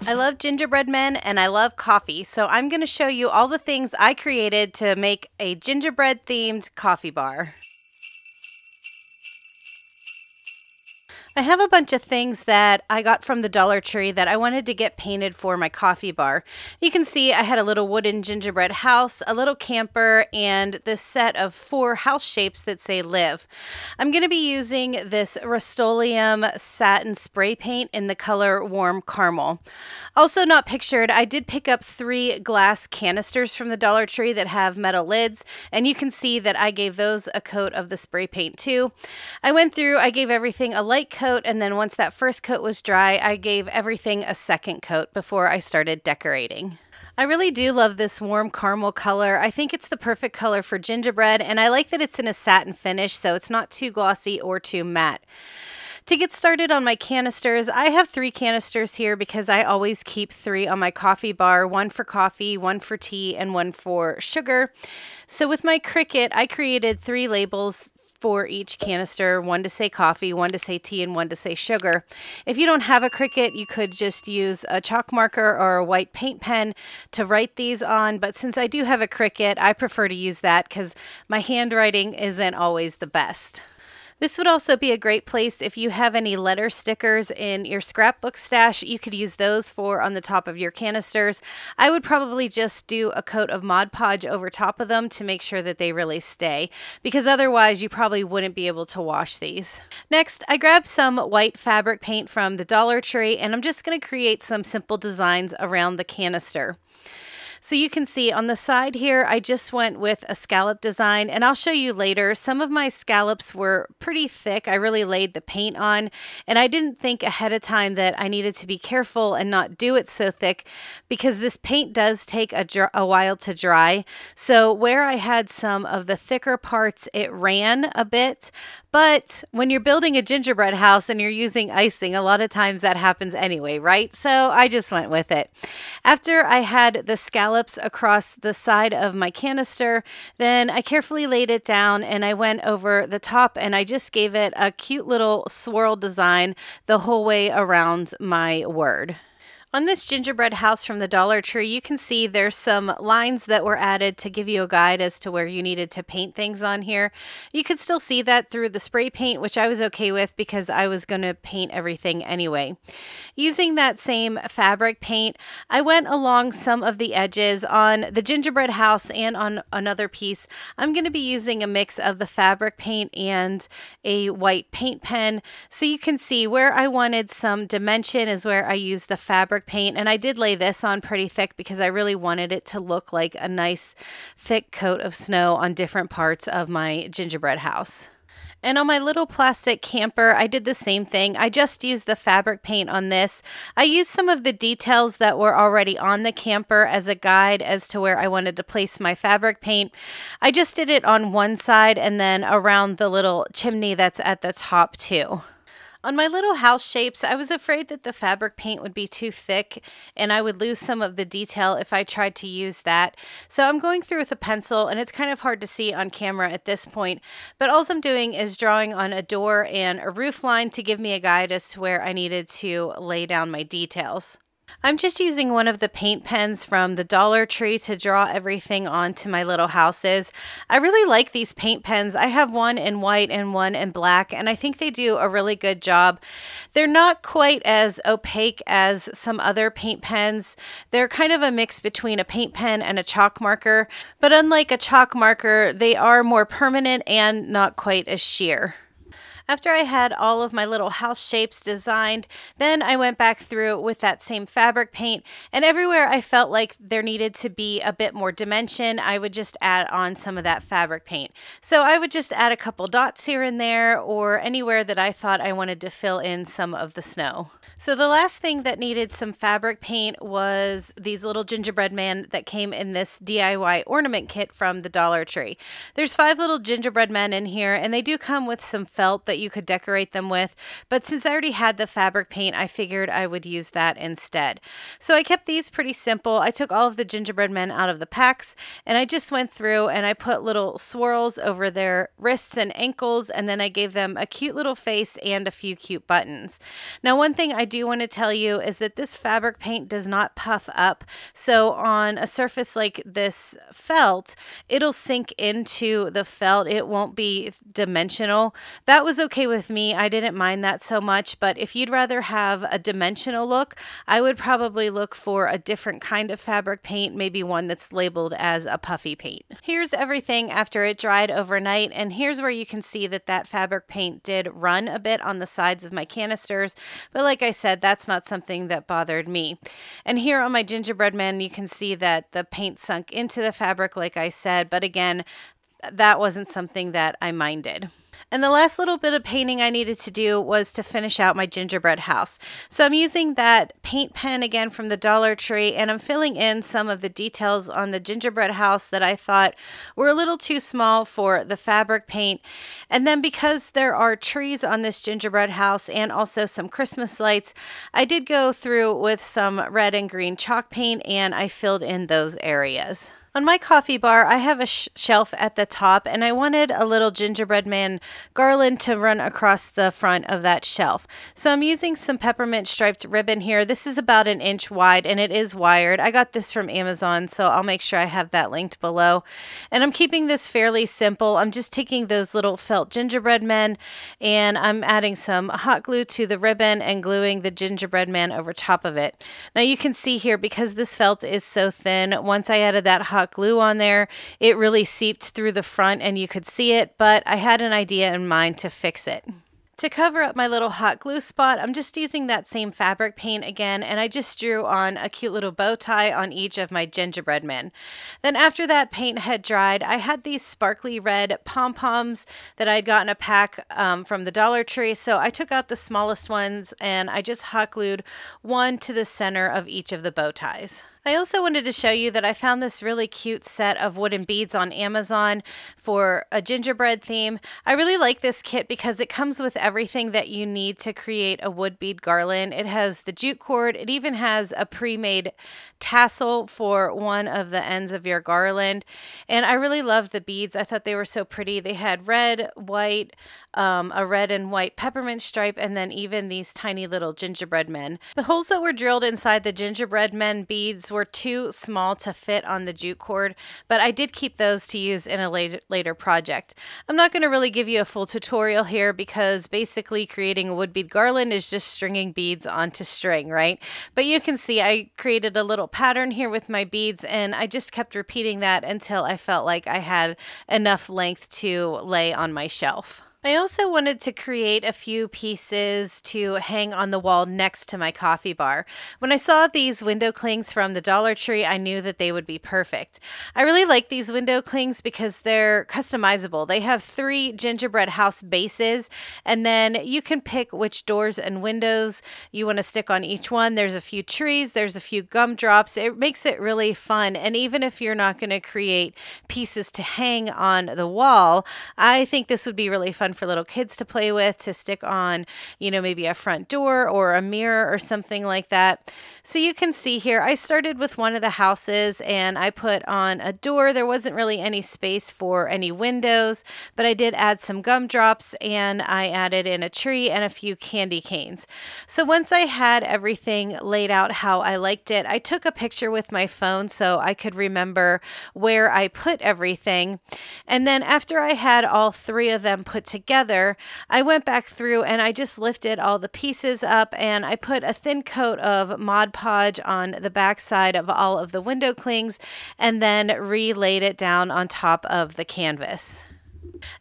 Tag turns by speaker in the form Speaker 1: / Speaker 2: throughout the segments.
Speaker 1: I love gingerbread men and I love coffee, so I'm going to show you all the things I created to make a gingerbread themed coffee bar. I have a bunch of things that I got from the Dollar Tree that I wanted to get painted for my coffee bar. You can see I had a little wooden gingerbread house, a little camper, and this set of 4 house shapes that say live. I'm going to be using this Rust-Oleum satin spray paint in the color warm caramel. Also not pictured, I did pick up 3 glass canisters from the Dollar Tree that have metal lids, and you can see that I gave those a coat of the spray paint too. I went through, I gave everything a light coat, and then once that first coat was dry, I gave everything a second coat before I started decorating. I really do love this warm caramel color. I think it's the perfect color for gingerbread, and I like that it's in a satin finish, so it's not too glossy or too matte. To get started on my canisters, I have 3 canisters here because I always keep 3 on my coffee bar, 1 for coffee, 1 for tea, and 1 for sugar. So with my Cricut, I created 3 labels for each canister, 1 to say coffee, 1 to say tea, and 1 to say sugar. If you don't have a Cricut, you could just use a chalk marker or a white paint pen to write these on, but since I do have a Cricut, I prefer to use that because my handwriting isn't always the best. This would also be a great place if you have any letter stickers in your scrapbook stash. You could use those for on the top of your canisters. I would probably just do a coat of Mod Podge over top of them to make sure that they really stay, because otherwise you probably wouldn't be able to wash these. Next, I grabbed some white fabric paint from the Dollar Tree, and I'm just going to create some simple designs around the canister. So you can see on the side here, I just went with a scallop design, and I'll show you later. Some of my scallops were pretty thick. I really laid the paint on, and I didn't think ahead of time that I needed to be careful and not do it so thick because this paint does take a while to dry. So where I had some of the thicker parts, it ran a bit. But when you're building a gingerbread house and you're using icing, a lot of times that happens anyway, right? So I just went with it. After I had the scallops across the side of my canister, then I carefully laid it down and I went over the top and I just gave it a cute little swirl design the whole way around my word. On this gingerbread house from the Dollar Tree, you can see there's some lines that were added to give you a guide as to where you needed to paint things on here. You could still see that through the spray paint, which I was okay with because I was going to paint everything anyway. Using that same fabric paint, I went along some of the edges on the gingerbread house and on another piece. I'm going to be using a mix of the fabric paint and a white paint pen. So you can see where I wanted some dimension is where I used the fabric paint, and I did lay this on pretty thick because I really wanted it to look like a nice thick coat of snow on different parts of my gingerbread house. And on my little plastic camper, I did the same thing. I just used the fabric paint on this. I used some of the details that were already on the camper as a guide as to where I wanted to place my fabric paint. I just did it on one side and then around the little chimney that's at the top too. On my little house shapes, I was afraid that the fabric paint would be too thick and I would lose some of the detail if I tried to use that. So I'm going through with a pencil, and it's kind of hard to see on camera at this point, but all I'm doing is drawing on a door and a roof line to give me a guide as to where I needed to lay down my details. I'm just using one of the paint pens from the Dollar Tree to draw everything onto my little houses. I really like these paint pens. I have one in white and one in black, and I think they do a really good job. They're not quite as opaque as some other paint pens. They're kind of a mix between a paint pen and a chalk marker, but unlike a chalk marker, they are more permanent and not quite as sheer. After I had all of my little house shapes designed, then I went back through with that same fabric paint, and everywhere I felt like there needed to be a bit more dimension, I would just add on some of that fabric paint. So I would just add a couple dots here and there, or anywhere that I thought I wanted to fill in some of the snow. So the last thing that needed some fabric paint was these little gingerbread men that came in this DIY ornament kit from the Dollar Tree. There's 5 little gingerbread men in here, and they do come with some felt that that you could decorate them with, but since I already had the fabric paint, I figured I would use that instead. So I kept these pretty simple. I took all of the gingerbread men out of the packs, and I just went through and I put little swirls over their wrists and ankles, and then I gave them a cute little face and a few cute buttons. Now, one thing I do want to tell you is that this fabric paint does not puff up, so on a surface like this felt, it'll sink into the felt. It won't be dimensional. That was okay with me. I didn't mind that so much, but if you'd rather have a dimensional look, I would probably look for a different kind of fabric paint, maybe one that's labeled as a puffy paint. Here's everything after it dried overnight, and here's where you can see that that fabric paint did run a bit on the sides of my canisters, but like I said, that's not something that bothered me. And here on my gingerbread man, you can see that the paint sunk into the fabric, like I said, but again, that wasn't something that I minded. And the last little bit of painting I needed to do was to finish out my gingerbread house. So I'm using that paint pen again from the Dollar Tree, and I'm filling in some of the details on the gingerbread house that I thought were a little too small for the fabric paint. And then because there are trees on this gingerbread house and also some Christmas lights, I did go through with some red and green chalk paint and I filled in those areas. On my coffee bar, I have a shelf at the top, and I wanted a little gingerbread man garland to run across the front of that shelf. So I'm using some peppermint striped ribbon here. This is about 1 inch wide, and it is wired. I got this from Amazon, so I'll make sure I have that linked below. And I'm keeping this fairly simple. I'm just taking those little felt gingerbread men, and I'm adding some hot glue to the ribbon and gluing the gingerbread man over top of it. Now you can see here, because this felt is so thin, once I added that hot glue on there, it really seeped through the front and you could see it, but I had an idea in mind to fix it. To cover up my little hot glue spot, I'm just using that same fabric paint again, and I just drew on a cute little bow tie on each of my gingerbread men. Then after that paint had dried, I had these sparkly red pom-poms that I'd gotten a pack from the Dollar Tree, so I took out the smallest ones and I just hot glued one to the center of each of the bow ties. I also wanted to show you that I found this really cute set of wooden beads on Amazon for a gingerbread theme. I really like this kit because it comes with everything that you need to create a wood bead garland. It has the jute cord. It even has a pre-made tassel for one of the ends of your garland. And I really love the beads. I thought they were so pretty. They had red, white, a red and white peppermint stripe, and then even these tiny little gingerbread men. The holes that were drilled inside the gingerbread men beads were too small to fit on the jute cord, but I did keep those to use in a later project. I'm not going to really give you a full tutorial here because basically creating a wood bead garland is just stringing beads onto string, right? But you can see I created a little pattern here with my beads, and I just kept repeating that until I felt like I had enough length to lay on my shelf. I also wanted to create a few pieces to hang on the wall next to my coffee bar. When I saw these window clings from the Dollar Tree, I knew that they would be perfect. I really like these window clings because they're customizable. They have 3 gingerbread house bases, and then you can pick which doors and windows you want to stick on each one. There's a few trees, there's a few gumdrops. It makes it really fun, and even if you're not going to create pieces to hang on the wall, I think this would be really fun for little kids to play with, to stick on, you know, maybe a front door or a mirror or something like that. So you can see here, I started with one of the houses and I put on a door. There wasn't really any space for any windows, but I did add some gumdrops and I added in a tree and a few candy canes. So once I had everything laid out how I liked it, I took a picture with my phone so I could remember where I put everything. And then after I had all 3 of them put together, I went back through and I just lifted all the pieces up and I put a thin coat of Mod Podge on the back side of all of the window clings and then relaid it down on top of the canvas.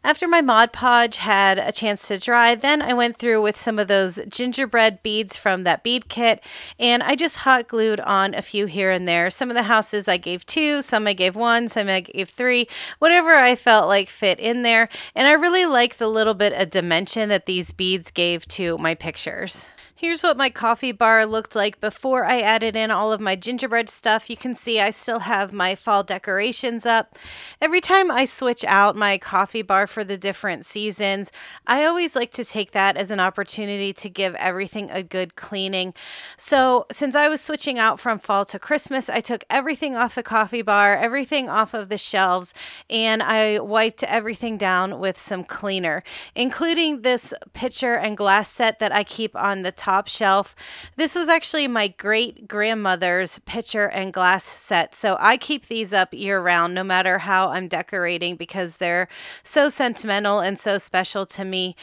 Speaker 1: After my Mod Podge had a chance to dry, then I went through with some of those gingerbread beads from that bead kit, and I just hot glued on a few here and there. Some of the houses I gave 2, some I gave 1, some I gave 3, whatever I felt like fit in there, and I really like the little bit of dimension that these beads gave to my pictures. Here's what my coffee bar looked like before I added in all of my gingerbread stuff. You can see I still have my fall decorations up. Every time I switch out my coffee bar for the different seasons, I always like to take that as an opportunity to give everything a good cleaning. So since I was switching out from fall to Christmas, I took everything off the coffee bar, everything off of the shelves, and I wiped everything down with some cleaner, including this pitcher and glass set that I keep on the top shelf. This was actually my great grandmother's pitcher and glass set, so I keep these up year round no matter how I'm decorating because they're so sentimental and so special to me.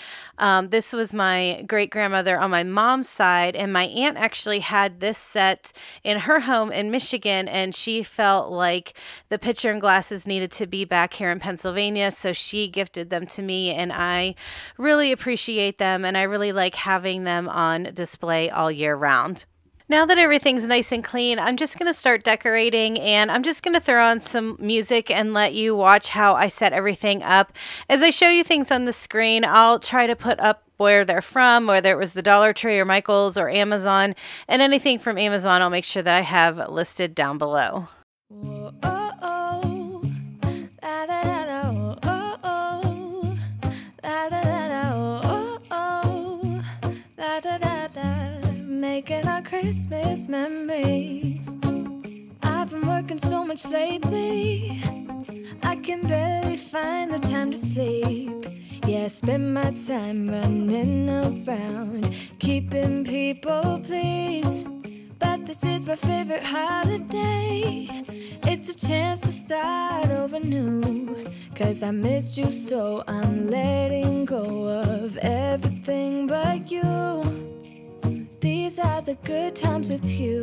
Speaker 1: This was my great grandmother on my mom's side, and my aunt actually had this set in her home in Michigan, and she felt like the pitcher and glasses needed to be back here in Pennsylvania, so she gifted them to me, and I really appreciate them, and I really like having them on display all year round. Now that everything's nice and clean, I'm just going to start decorating, and I'm just going to throw on some music and let you watch how I set everything up. As I show you things on the screen, I'll try to put up where they're from, whether it was the Dollar Tree or Michael's or Amazon, and anything from Amazon I'll make sure that I have listed down below.
Speaker 2: Whoa, oh, oh. Da, da, da, da, oh, oh. Da, da, da, da, oh, oh. Da, da, da, da. Making our Christmas memories. I've been working so much lately, I can barely find the time to sleep. Yeah, I spend my time running around, keeping people pleased. But this is my favorite holiday. It's a chance to start over new. 'Cause I missed you, so I'm letting go of everything but you. These are the good times with you.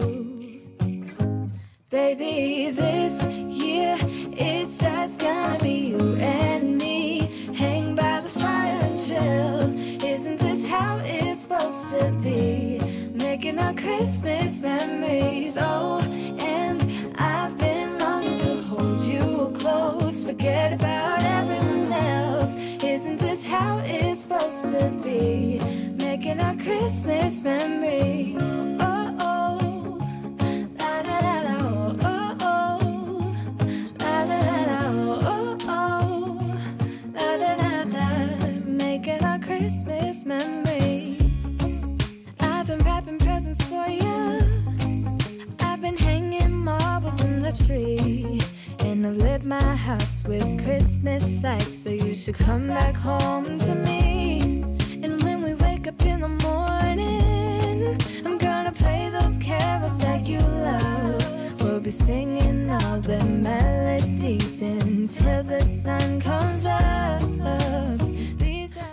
Speaker 2: Baby, this year it's just gonna be you and me. Hang by the fire and chill. Isn't this how it's supposed to be? Making our Christmas memories. Oh, and I've been longing to hold you close. Forget about everyone else. Isn't this how it's supposed to be? Making our Christmas memories. Oh, oh, la da da da, oh, oh, oh, la da da da, oh, oh, la da da da. Making our Christmas memories. I've been wrapping presents for you. I've been hanging marbles in the tree, and I've lit my house with Christmas lights. So you should come back home to me. And when we wake up in the morning, I'm gonna play those carols that you love. We'll be singing all the melodies until the sun comes up.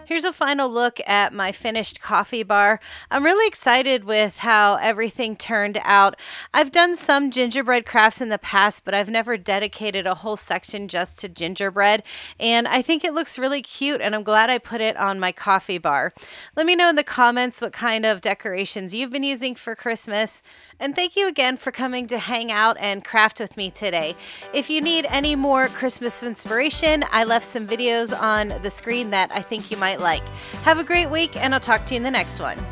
Speaker 1: Here's a final look at my finished coffee bar. I'm really excited with how everything turned out. I've done some gingerbread crafts in the past, but I've never dedicated a whole section just to gingerbread, and I think it looks really cute, and I'm glad I put it on my coffee bar. Let me know in the comments what kind of decorations you've been using for Christmas, and thank you again for coming to hang out and craft with me today. If you need any more Christmas inspiration, I left some videos on the screen that I think you might like. Have a great week, and I'll talk to you in the next one.